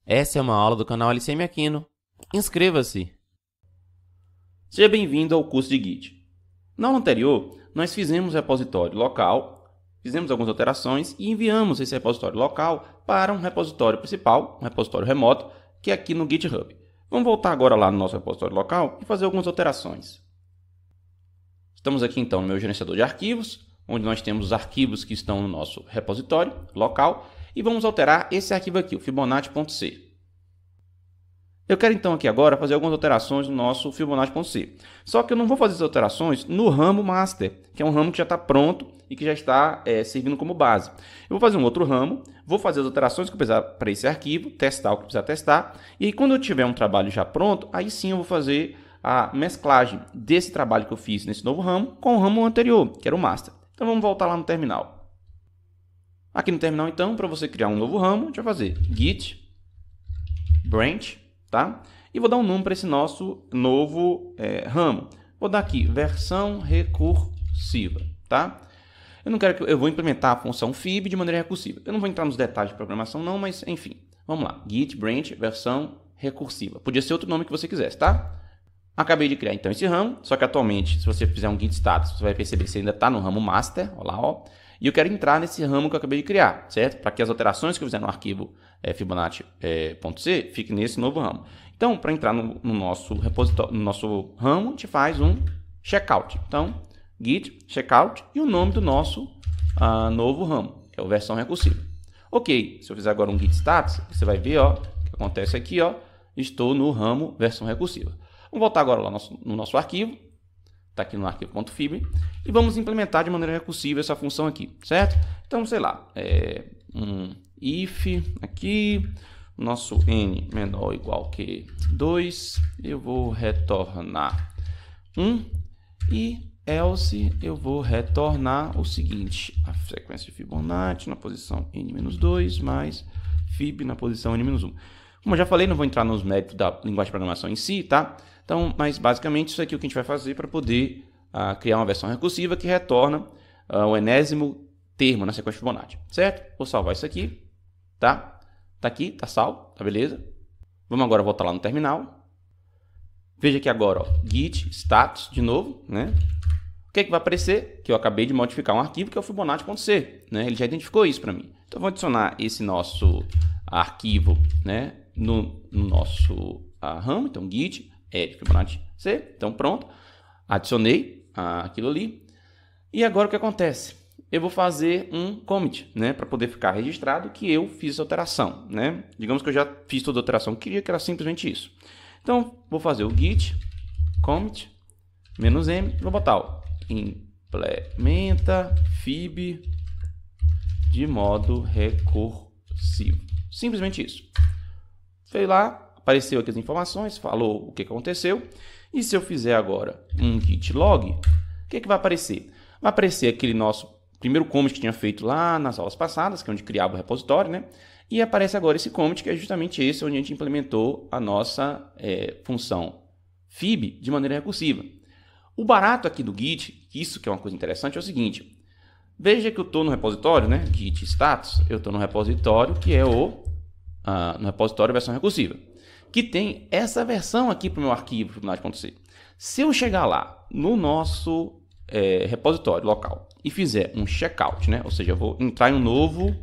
Essa é uma aula do canal LCM Aquino. Inscreva-se! Seja bem-vindo ao curso de Git. Na aula anterior, nós fizemos repositório local, fizemos algumas alterações e enviamos esse repositório local para um repositório principal, um repositório remoto, que é aqui no GitHub. Vamos voltar agora lá no nosso repositório local e fazer algumas alterações. Estamos aqui então no meu gerenciador de arquivos, onde nós temos os arquivos que estão no nosso repositório local, e vamos alterar esse arquivo aqui, o Fibonacci.c. Eu quero então aqui agora fazer algumas alterações no nosso Fibonacci.c. Só que eu não vou fazer essas alterações no ramo master, que é um ramo que já está pronto e que já está servindo como base. Eu vou fazer um outro ramo, vou fazer as alterações que eu precisar para esse arquivo, testar o que precisar testar, e aí quando eu tiver um trabalho já pronto, aí sim eu vou fazer a mesclagem desse trabalho que eu fiz nesse novo ramo com o ramo anterior, que era o master. Então vamos voltar lá no terminal. Aqui no terminal, então, para você criar um novo ramo, a gente vai fazer git branch, tá? E vou dar um nome para esse nosso novo ramo. Vou dar aqui versão recursiva, tá? Eu vou implementar a função fib de maneira recursiva. Eu não vou entrar nos detalhes de programação não, mas enfim. Vamos lá, git branch versão recursiva. Podia ser outro nome que você quisesse, tá? Acabei de criar então esse ramo, só que atualmente, se você fizer um git status, você vai perceber que você ainda está no ramo master, olha lá, ó. E eu quero entrar nesse ramo que eu acabei de criar, certo? Para que as alterações que eu fizer no arquivo Fibonacci.c fiquem nesse novo ramo. Então, para entrar no nosso repositório, no nosso ramo, a gente faz um checkout. Então, git checkout e o nome do nosso novo ramo, que é a versão recursiva. Ok, se eu fizer agora um git status, você vai ver, ó, o que acontece aqui, ó, estou no ramo versão recursiva. Vamos voltar agora lá no nosso arquivo. Está aqui no arquivo.fib e vamos implementar de maneira recursiva essa função aqui, certo? Então, sei lá, um if aqui, nosso n menor ou igual que 2, eu vou retornar 1 e else eu vou retornar o seguinte, a sequência de Fibonacci na posição n-2 mais fib na posição n-1. Como eu já falei, não vou entrar nos méritos da linguagem de programação em si, tá? Então, mas basicamente isso aqui é o que a gente vai fazer para poder criar uma versão recursiva que retorna o enésimo termo na sequência de Fibonacci, certo? Vou salvar isso aqui, tá? Tá aqui, tá salvo, tá beleza? Vamos agora voltar lá no terminal. Veja aqui agora, ó, git status de novo, né? O que é que vai aparecer? Que eu acabei de modificar um arquivo que é o Fibonacci.c, né? Ele já identificou isso para mim. Então, vou adicionar esse nosso arquivo, né, no nosso ramo, então git add Fibonacci.c, então pronto, adicionei aquilo ali, e agora o que acontece? Eu vou fazer um commit, né, para poder ficar registrado que eu fiz essa alteração, né, digamos que eu já fiz toda a alteração, queria que era simplesmente isso, então vou fazer o git commit -m, vou botar ó, implementa fib de modo recursivo, simplesmente isso. Foi lá, apareceu aqui as informações, falou o que aconteceu. E se eu fizer agora um git log, o que vai aparecer? Vai aparecer aquele nosso primeiro commit que tinha feito lá nas aulas passadas, que é onde criava o repositório, né? E aparece agora esse commit, que é justamente esse, onde a gente implementou a nossa função fib de maneira recursiva. O barato aqui do git, isso que é uma coisa interessante, é o seguinte. Veja que eu estou no repositório, né? Git status, eu estou no repositório que é no repositório versão recursiva, que tem essa versão aqui para o meu arquivo Fibonacci.c. Se eu chegar lá no nosso repositório local e fizer um checkout, né? Ou seja, eu vou entrar em um novo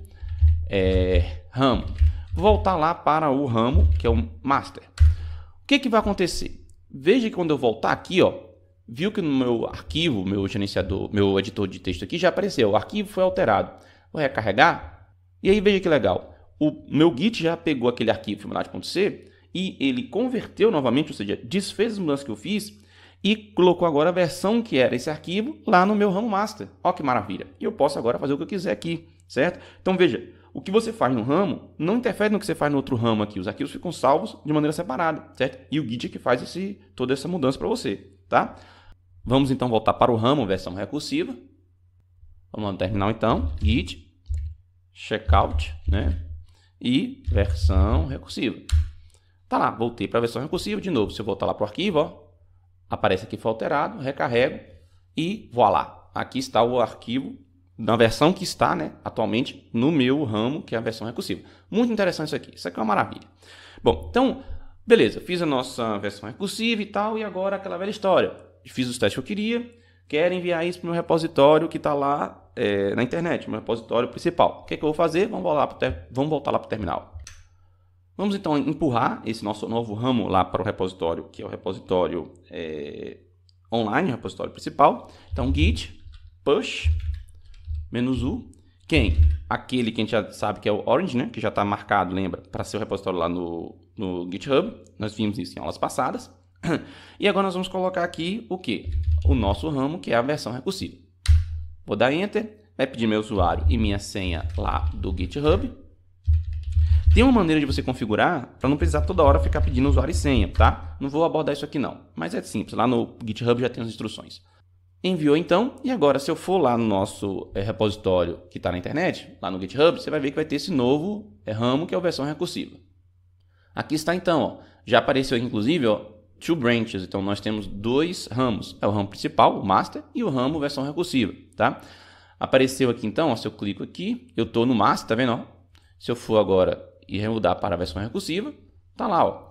ramo, vou voltar lá para o ramo que é o master. O que vai acontecer? Veja que quando eu voltar aqui, ó, viu que no meu arquivo, meu gerenciador, meu editor de texto aqui já apareceu, o arquivo foi alterado. Vou recarregar e aí veja que legal. O meu git já pegou aquele arquivo Fibonacci.c e ele converteu novamente, ou seja, desfez as mudanças que eu fiz e colocou agora a versão que era esse arquivo lá no meu ramo master. Olha que maravilha! E eu posso agora fazer o que eu quiser aqui, certo? Então veja, o que você faz no ramo não interfere no que você faz no outro ramo aqui. Os arquivos ficam salvos de maneira separada, certo? E o git é que faz toda essa mudança para você, tá? Vamos então voltar para o ramo versão recursiva. Vamos lá no terminal então, git checkout, né? E versão recursiva. Tá lá, voltei para a versão recursiva de novo. Se eu voltar lá para o arquivo, ó, aparece aqui foi alterado, recarrego e voilá. Aqui está o arquivo na versão que está, né, atualmente no meu ramo, que é a versão recursiva. Muito interessante isso aqui. Isso aqui é uma maravilha. Bom, então, beleza. Fiz a nossa versão recursiva e tal, e agora aquela velha história. Fiz os testes que eu queria, quero enviar isso para o meu repositório que está lá na internet, meu repositório principal. O que é que eu vou fazer? Vamos voltar lá para o terminal. Vamos então empurrar esse nosso novo ramo lá para o repositório, que é o repositório online, o repositório principal. Então, git push -u, aquele que a gente já sabe que é o Orange, né? Que já está marcado, lembra, para ser o repositório lá no GitHub. Nós vimos isso em aulas passadas. E agora nós vamos colocar aqui o quê? O nosso ramo, que é a versão recursiva. Vou dar Enter, vai pedir meu usuário e minha senha lá do GitHub. Tem uma maneira de você configurar para não precisar toda hora ficar pedindo usuário e senha, tá? Não vou abordar isso aqui não, mas é simples. Lá no GitHub já tem as instruções. Enviou então, e agora se eu for lá no nosso repositório que está na internet, lá no GitHub, você vai ver que vai ter esse novo ramo que é a versão recursiva. Aqui está então, ó, já apareceu aqui, inclusive, ó, two branches, então nós temos dois ramos, é o ramo principal, o master, e o ramo versão recursiva, tá? Apareceu aqui então, ó, se eu clico aqui, eu estou no master, tá vendo? Ó? Se eu for agora e mudar para a versão recursiva, tá lá, ó.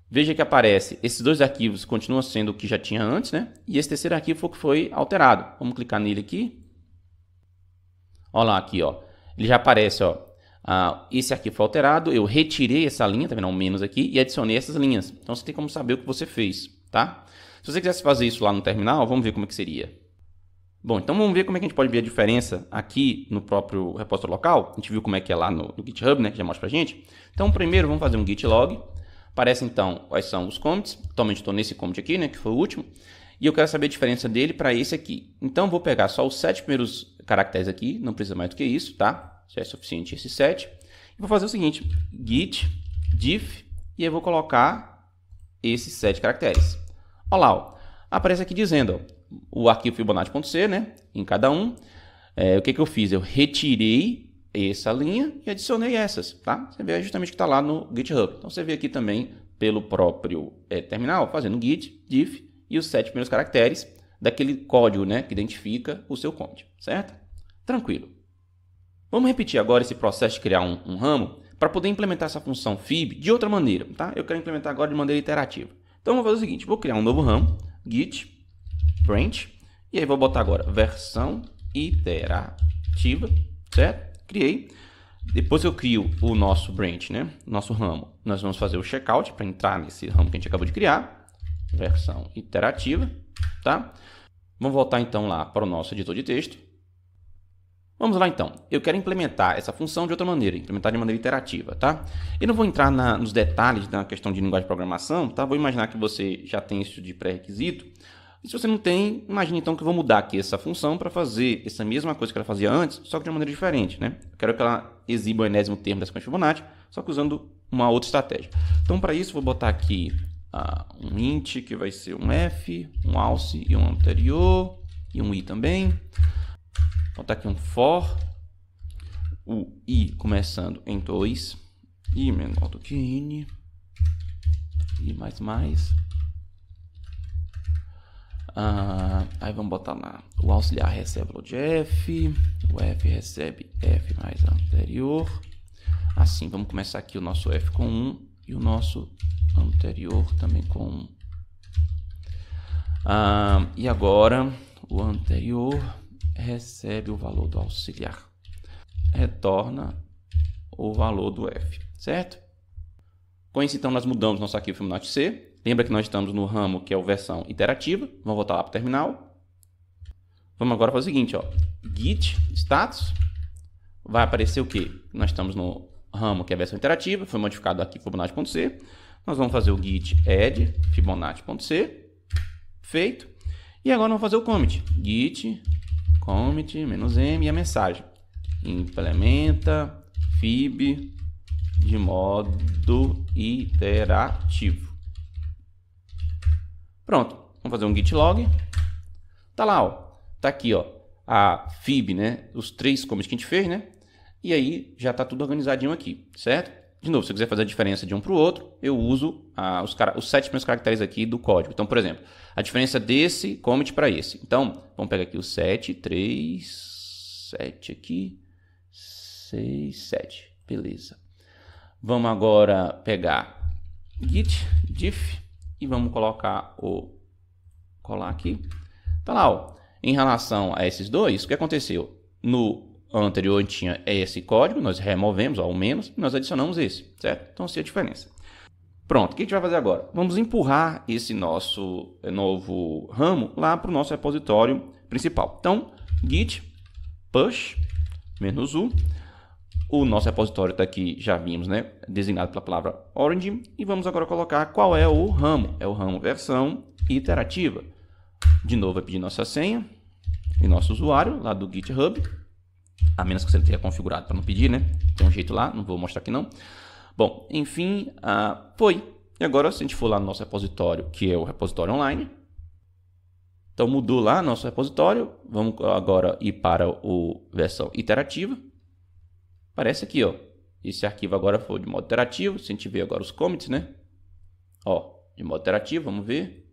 Veja que aparece, esses dois arquivos continuam sendo o que já tinha antes, né? E esse terceiro arquivo foi o que foi alterado. Vamos clicar nele aqui. Olha lá aqui, ó. Ele já aparece, ó. Esse arquivo foi alterado, eu retirei essa linha, tá vendo? Um menos aqui, e adicionei essas linhas. Então você tem como saber o que você fez, tá? Se você quisesse fazer isso lá no terminal, vamos ver como é que seria. Bom, então vamos ver como é que a gente pode ver a diferença aqui no próprio repositório local. A gente viu como é que é lá no GitHub, né? Que já mostra pra gente. Então primeiro vamos fazer um git log. Aparece então quais são os commits. Atualmente estou nesse commit aqui, né, que foi o último. E eu quero saber a diferença dele para esse aqui. Então vou pegar só os 7 primeiros caracteres aqui, não precisa mais do que isso, tá? Já é suficiente esses 7. E vou fazer o seguinte, git diff, e aí vou colocar esses 7 caracteres. Olha lá, ó, aparece aqui dizendo, ó, o arquivo Fibonacci.c, né, em cada um. O que eu fiz? Eu retirei essa linha e adicionei essas, tá? Você vê justamente que está lá no GitHub. Então você vê aqui também pelo próprio terminal, fazendo git, diff e os 7 primeiros caracteres daquele código, né, que identifica o seu commit, certo? Tranquilo. Vamos repetir agora esse processo de criar um ramo para poder implementar essa função fib de outra maneira, tá? Eu quero implementar agora de maneira iterativa. Então vou fazer o seguinte, vou criar um novo ramo, git branch, e aí vou botar agora versão iterativa, certo? Criei. Depois eu crio o nosso branch, né? Nosso ramo. Nós vamos fazer o checkout para entrar nesse ramo que a gente acabou de criar. Versão iterativa, tá? Vamos voltar então lá para o nosso editor de texto. Vamos lá então. Eu quero implementar essa função de outra maneira, implementar de maneira iterativa, tá? Eu não vou entrar nos detalhes da questão de linguagem de programação, tá? Vou imaginar que você já tem isso de pré-requisito. E se você não tem, imagine então que eu vou mudar aqui essa função para fazer essa mesma coisa que ela fazia antes, só que de uma maneira diferente, né? Eu quero que ela exiba o enésimo termo da sequência Fibonacci, só que usando uma outra estratégia. Então, para isso, vou botar aqui um int, que vai ser um f, um alce e um anterior, e um i também. Vou botar aqui um for, o i começando em 2, i menor do que n, i mais. Aí vamos botar lá, o auxiliar recebe valor de f, o f recebe f mais anterior. Assim, vamos começar aqui o nosso f com 1 e o nosso anterior também com 1. E agora o anterior recebe o valor do auxiliar, retorna o valor do f, certo? Com isso, então, nós mudamos nosso arquivo Fibonacci-C. Lembra que nós estamos no ramo que é a versão iterativa. Vamos voltar lá para o terminal. Vamos agora fazer o seguinte, ó, git status. Vai aparecer o quê? Nós estamos no ramo que é a versão iterativa. Foi modificado aqui Fibonacci.c. Nós vamos fazer o git add Fibonacci.c. Feito. E agora vamos fazer o commit. Git commit -m e a mensagem. Implementa fib de modo iterativo. Pronto, vamos fazer um git log. Tá lá, ó. Tá aqui, ó, a fib, né? Os 3 commits que a gente fez, né? E aí já tá tudo organizadinho aqui, certo? De novo, se eu quiser fazer a diferença de um para o outro, eu uso os 7 primeiros caracteres aqui do código. Então, por exemplo, a diferença desse commit para esse. Então, vamos pegar aqui o 7, 3, 7 aqui, 6, 7, beleza. Vamos agora pegar git diff e vamos colar aqui. Tá lá, ó. Em relação a esses dois, o que aconteceu? No anterior a gente tinha esse código, nós removemos ao menos e nós adicionamos esse, certo? Então, essa é a diferença. Pronto, o que a gente vai fazer agora? Vamos empurrar esse nosso novo ramo lá para o nosso repositório principal. Então, git push -u. O nosso repositório está aqui, já vimos, né? Designado pela palavra origin. E vamos agora colocar qual é o ramo. É o ramo versão iterativa. De novo, vai pedir nossa senha e nosso usuário lá do GitHub. A menos que você tenha configurado para não pedir, né? Tem um jeito lá, não vou mostrar aqui não. Bom, enfim, foi. E agora, se a gente for lá no nosso repositório, que é o repositório online. Então, mudou lá nosso repositório. Vamos agora ir para o versão iterativa. Aparece aqui, ó. Esse arquivo agora foi de modo iterativo. Se a gente ver agora os commits, né? Ó, de modo iterativo, vamos ver.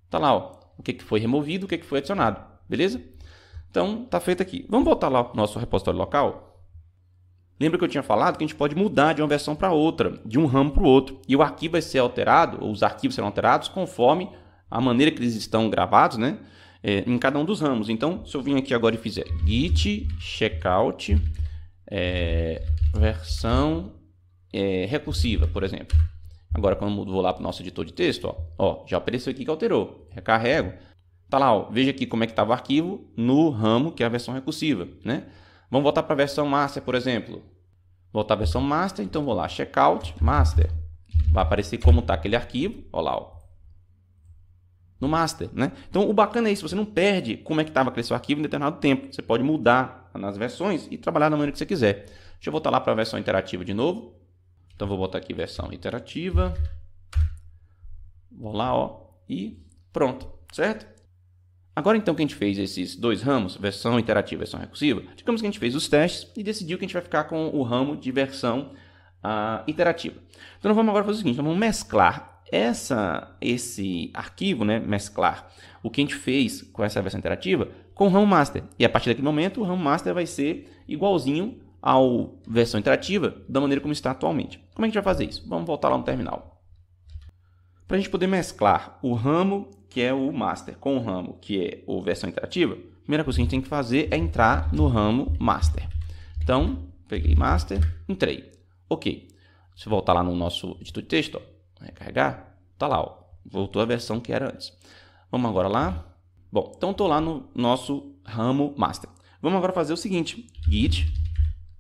Tá lá, ó. O que foi removido, o que foi adicionado. Beleza? Então, tá feito aqui. Vamos voltar lá para o nosso repositório local. Lembra que eu tinha falado que a gente pode mudar de uma versão para outra, de um ramo para o outro. E o arquivo vai ser alterado, ou os arquivos serão alterados conforme a maneira que eles estão gravados, né? Em cada um dos ramos. Então, se eu vir aqui agora e fizer git checkout versão recursiva, por exemplo. Agora, quando eu vou lá para o nosso editor de texto, ó, já apareceu aqui que alterou. Recarrego. Tá lá, ó, veja aqui como é que estava o arquivo no ramo, que é a versão recursiva, né? Vamos voltar para a versão master, por exemplo. Voltar à versão master, então vou lá, checkout master. Vai aparecer como está aquele arquivo, ó lá, ó. No master, né? Então, o bacana é isso, você não perde como é que estava aquele seu arquivo em determinado tempo. Você pode mudar nas versões e trabalhar da maneira que você quiser. Deixa eu voltar lá para a versão interativa de novo. Então, vou botar aqui versão interativa. Vou lá, ó, e pronto, certo? Agora, então, que a gente fez esses dois ramos, versão interativa e versão recursiva, digamos que a gente fez os testes e decidiu que a gente vai ficar com o ramo de versão iterativa. Então, nós vamos agora fazer o seguinte, nós vamos mesclar esse arquivo, né, mesclar o que a gente fez com essa versão interativa com o ramo master. E a partir daquele momento, o ramo master vai ser igualzinho ao versão interativa da maneira como está atualmente. Como é que a gente vai fazer isso? Vamos voltar lá no terminal. Para a gente poder mesclar o ramo, que é o master, com o ramo, que é a versão interativa, a primeira coisa que a gente tem que fazer é entrar no ramo master. Então, peguei master, entrei. Ok. Se eu voltar lá no nosso editor de texto, ó, recarregar, tá lá, ó, voltou a versão que era antes. Vamos agora lá. Bom, então estou lá no nosso ramo master. Vamos agora fazer o seguinte, git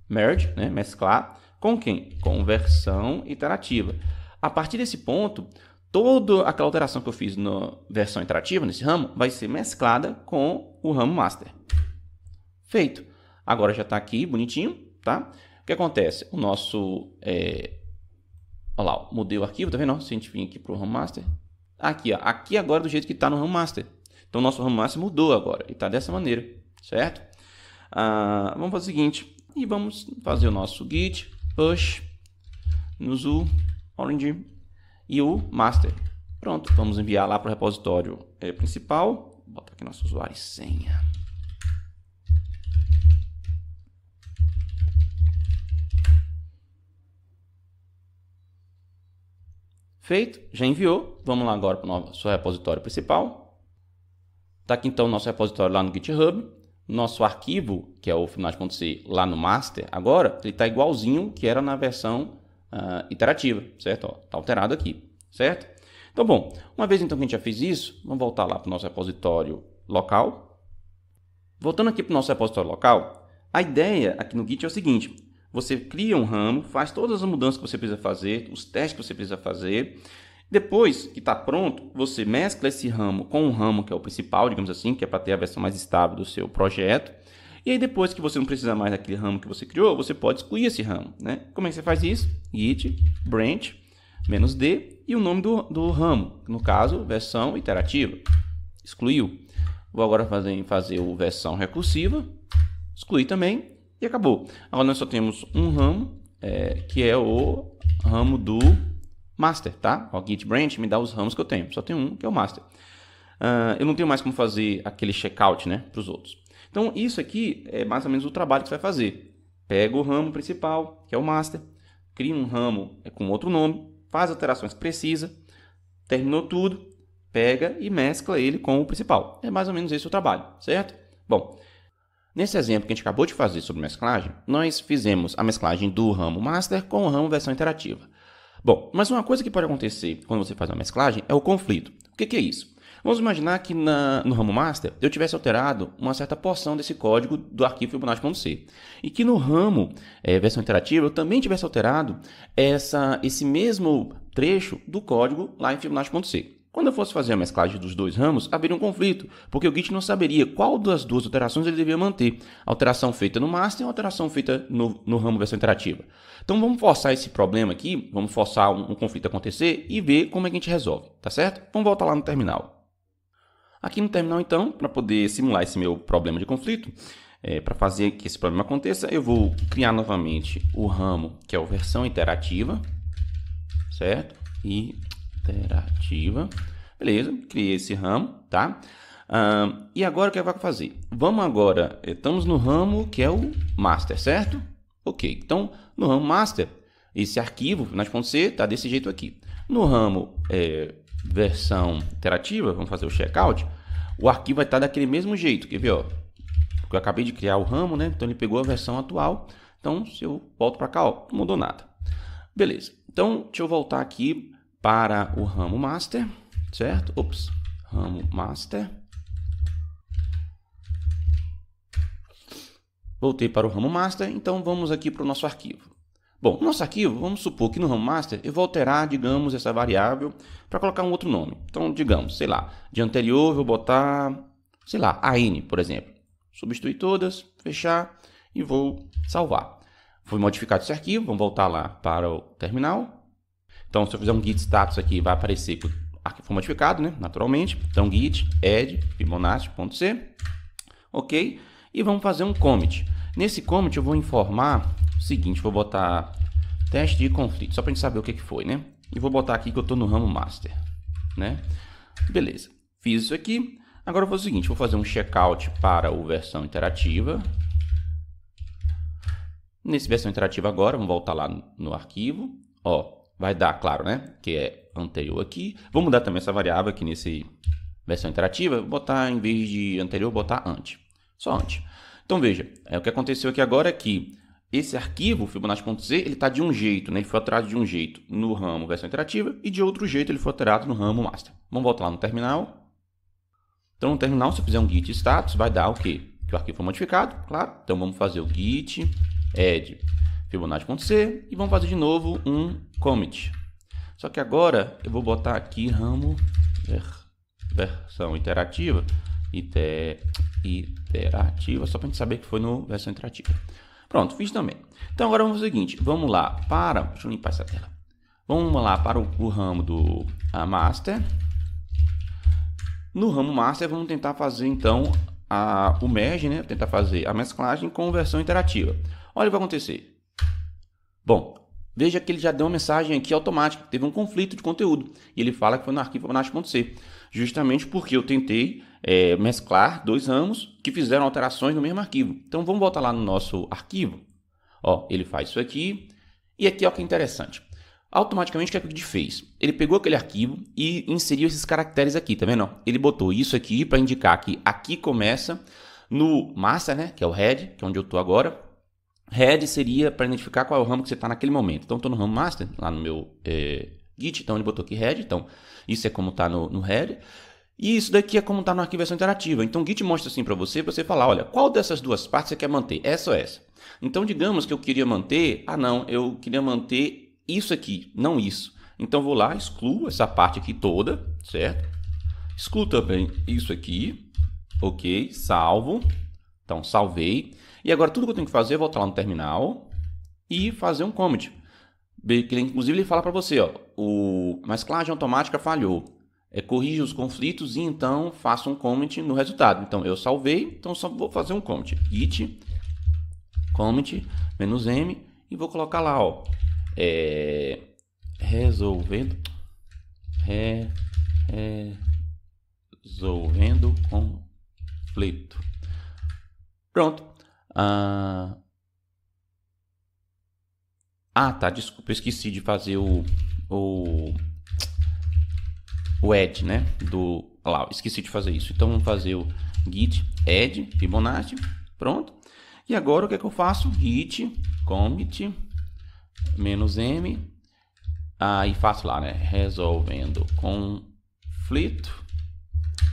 merge, né, mesclar, com quem? Com versão iterativa. A partir desse ponto, toda aquela alteração que eu fiz na versão iterativa, nesse ramo, vai ser mesclada com o ramo master. Feito. Agora já está aqui, bonitinho, tá? O que acontece? O nosso... olha lá, mudei o arquivo, tá vendo? Se a gente vir aqui para o ramo master, aqui, ó, aqui agora do jeito que está no ramo master. Então, o nosso ramo master mudou agora, e está dessa maneira, certo? Vamos fazer o seguinte, e vamos fazer o nosso git push -u origin e o master. Pronto, vamos enviar lá para o repositório principal. Vou botar aqui nosso usuário e senha. Feito, já enviou. Vamos lá agora para o nosso repositório principal. Está aqui então o nosso repositório lá no GitHub. Nosso arquivo, que é o final.c lá no master, agora ele está igualzinho que era na versão iterativa, certo? Está alterado aqui, certo? Então, bom, uma vez então que a gente já fez isso, vamos voltar lá para o nosso repositório local. Voltando aqui para o nosso repositório local, a ideia aqui no Git é o seguinte: você cria um ramo, faz todas as mudanças que você precisa fazer, os testes que você precisa fazer. Depois que está pronto, você mescla esse ramo com um ramo que é o principal, digamos assim, que é para ter a versão mais estável do seu projeto. E aí depois que você não precisa mais daquele ramo que você criou, você pode excluir esse ramo, né? Como é que você faz isso? Git branch -d e o nome do ramo, no caso, versão iterativa. Excluiu. Vou agora fazer o versão recursiva, excluir também e acabou. Agora nós só temos um ramo, que é o ramo do master, tá? O git branch me dá os ramos que eu tenho. Só tem um, que é o master. Eu não tenho mais como fazer aquele checkout, né, para os outros. Então, isso aqui é mais ou menos o trabalho que você vai fazer. Pega o ramo principal, que é o master, cria um ramo com outro nome, faz as alterações que precisa, terminou tudo, pega e mescla ele com o principal. É mais ou menos esse o trabalho, certo? Bom, nesse exemplo que a gente acabou de fazer sobre mesclagem, nós fizemos a mesclagem do ramo master com o ramo versão interativa. Bom, mas uma coisa que pode acontecer quando você faz uma mesclagem é o conflito. O que é isso? Vamos imaginar que no ramo master eu tivesse alterado uma certa porção desse código do arquivo Fibonacci.c e que no ramo versão interativa eu também tivesse alterado esse mesmo trecho do código lá em Fibonacci.c. Quando eu fosse fazer a mesclagem dos dois ramos, haveria um conflito, porque o Git não saberia qual das duas alterações ele devia manter. A alteração feita no master e a alteração feita no ramo versão interativa. Então vamos forçar esse problema aqui, vamos forçar um conflito acontecer e ver como é que a gente resolve, tá certo? Vamos voltar lá no terminal. Aqui no terminal, então, para poder simular esse meu problema de conflito, para fazer que esse problema aconteça, eu vou criar novamente o ramo, que é o versão interativa, certo? Interativa. Beleza, criei esse ramo, tá? E agora o que vai fazer? Vamos agora, estamos no ramo que é o master, certo? Ok, então no ramo master, esse arquivo, Fibonacci.c, está desse jeito aqui. No ramo versão interativa, vamos fazer o checkout, o arquivo vai estar daquele mesmo jeito, quer ver? Ó? Porque eu acabei de criar o ramo, né? Então ele pegou a versão atual, então se eu volto para cá, ó, não mudou nada. Beleza, então deixa eu voltar aqui para o ramo master, certo? Ops, ramo master. Voltei para o ramo master, então vamos aqui para o nosso arquivo. Bom, no nosso arquivo, vamos supor que no ramo master eu vou alterar, digamos, essa variável para colocar um outro nome. Então, digamos, sei lá, de anterior eu vou botar, sei lá, AN, por exemplo. Substituir todas, fechar e vou salvar. Foi modificado esse arquivo, vamos voltar lá para o terminal. Então, se eu fizer um git status aqui, vai aparecer que o arquivo foi modificado, né? Naturalmente. Então, git add fibonacci.c. Ok. E vamos fazer um commit. Nesse commit eu vou informar o seguinte, vou botar teste de conflito, só para a gente saber o que foi, né? E vou botar aqui que eu estou no ramo master, né? Beleza. Fiz isso aqui. Agora eu vou fazer o seguinte, vou fazer um checkout para o versão interativa. Nesse versão interativa agora, vamos voltar lá no arquivo. Ó, vai dar, claro, né? Que é anterior aqui. Vou mudar também essa variável aqui nesse versão interativa. Vou botar, em vez de anterior, botar ante. Só ante. Então veja, o que aconteceu aqui agora é que esse arquivo, Fibonacci.c, ele está de um jeito, né? Ele foi alterado de um jeito no ramo versão interativa e de outro jeito ele foi alterado no ramo master. Vamos voltar lá no terminal. Então no terminal, se eu fizer um git status, vai dar o quê? Que o arquivo foi modificado, claro. Então vamos fazer o git add Fibonacci.c e vamos fazer de novo um commit. Só que agora eu vou botar aqui ramo versão interativa, iterativa, só para a gente saber que foi no versão interativa. Pronto, fiz também. Então agora vamos fazer o seguinte, vamos lá para, deixa eu limpar essa tela. Vamos lá para o ramo do master. No ramo master vamos tentar fazer então o merge, né? Tentar fazer a mesclagem com versão interativa. Olha o que vai acontecer. Bom, veja que ele já deu uma mensagem aqui automática, teve um conflito de conteúdo. E ele fala que foi no arquivo Fibonacci.c, justamente porque eu tentei mesclar dois ramos que fizeram alterações no mesmo arquivo. Então vamos voltar lá no nosso arquivo. Ó, ele faz isso aqui. E aqui ó, que interessante. Automaticamente o que ele fez? Ele pegou aquele arquivo e inseriu esses caracteres aqui, tá vendo? Ele botou isso aqui para indicar que aqui começa no master, né? Que é o head, que é onde eu estou agora. Head seria para identificar qual é o ramo que você está naquele momento. Então, estou no ramo master, lá no meu Git. Então, ele botou aqui head. Então, isso é como está no head. E isso daqui é como está no arquivo versão interativa. Então, o Git mostra assim para você falar, olha, qual dessas duas partes você quer manter? Essa ou essa? Então, digamos que eu queria manter... Ah, não, eu queria manter isso aqui, não isso. Então, vou lá, excluo essa parte aqui toda, certo? Excluo também isso aqui. Ok, salvo. Então, salvei. E agora tudo que eu tenho que fazer é voltar lá no terminal e fazer um commit. Inclusive ele fala para você, ó, a mesclagem automática falhou. Corrija os conflitos e então faça um commit no resultado. Então eu salvei, então só vou fazer um commit. Git commit -m e vou colocar lá, ó, resolvendo conflito. Pronto. Tá, desculpa, eu esqueci de fazer o add, né? Lá, esqueci de fazer isso. Então vamos fazer o git add Fibonacci. Pronto. E agora o que é que eu faço? Git commit -m. E faço lá, né? Resolvendo conflito.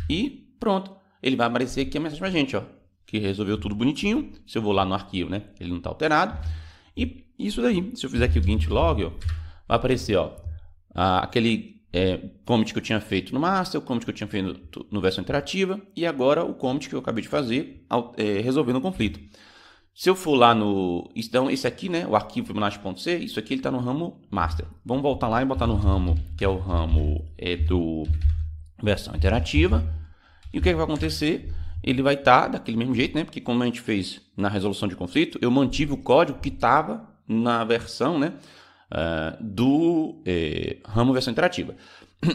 E pronto. Ele vai aparecer aqui a mensagem pra gente, ó. Que resolveu tudo bonitinho. Se eu vou lá no arquivo, né? Ele não está alterado. E isso daí. Se eu fizer aqui o git log, ó, vai aparecer, ó, aquele commit que eu tinha feito no master, o commit que eu tinha feito no versão interativa e agora o commit que eu acabei de fazer resolvendo o conflito. Se eu for lá no... Então, esse aqui, né, o arquivo Fibonacci.c, isso aqui ele está no ramo master. Vamos voltar lá e botar no ramo, que é o ramo do versão interativa. E o que vai acontecer? Ele vai estar daquele mesmo jeito, né? Porque como a gente fez na resolução de conflito, eu mantive o código que estava na versão, né, do ramo versão interativa.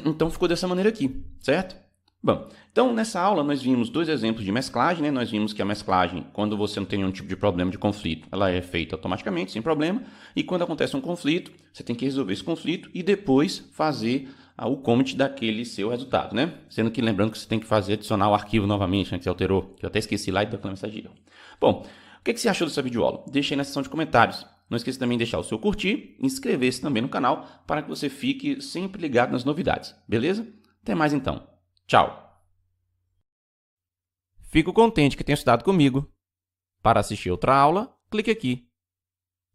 Então ficou dessa maneira aqui, certo? Bom, então nessa aula nós vimos dois exemplos de mesclagem, né? Nós vimos que a mesclagem, quando você não tem nenhum tipo de problema de conflito, ela é feita automaticamente, sem problema. E quando acontece um conflito, você tem que resolver esse conflito e depois fazer o commit daquele seu resultado, né? Sendo que lembrando que você tem que adicionar o arquivo novamente, né, que você alterou, que eu até esqueci lá e deu aquela mensagem de erro. Bom, o que você achou dessa videoaula? Deixe aí na seção de comentários. Não esqueça também de deixar o seu curtir e inscrever-se também no canal para que você fique sempre ligado nas novidades, beleza? Até mais então. Tchau! Fico contente que tenha estudado comigo. Para assistir outra aula, clique aqui.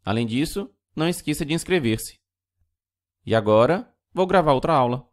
Além disso, não esqueça de inscrever-se. E agora, vou gravar outra aula.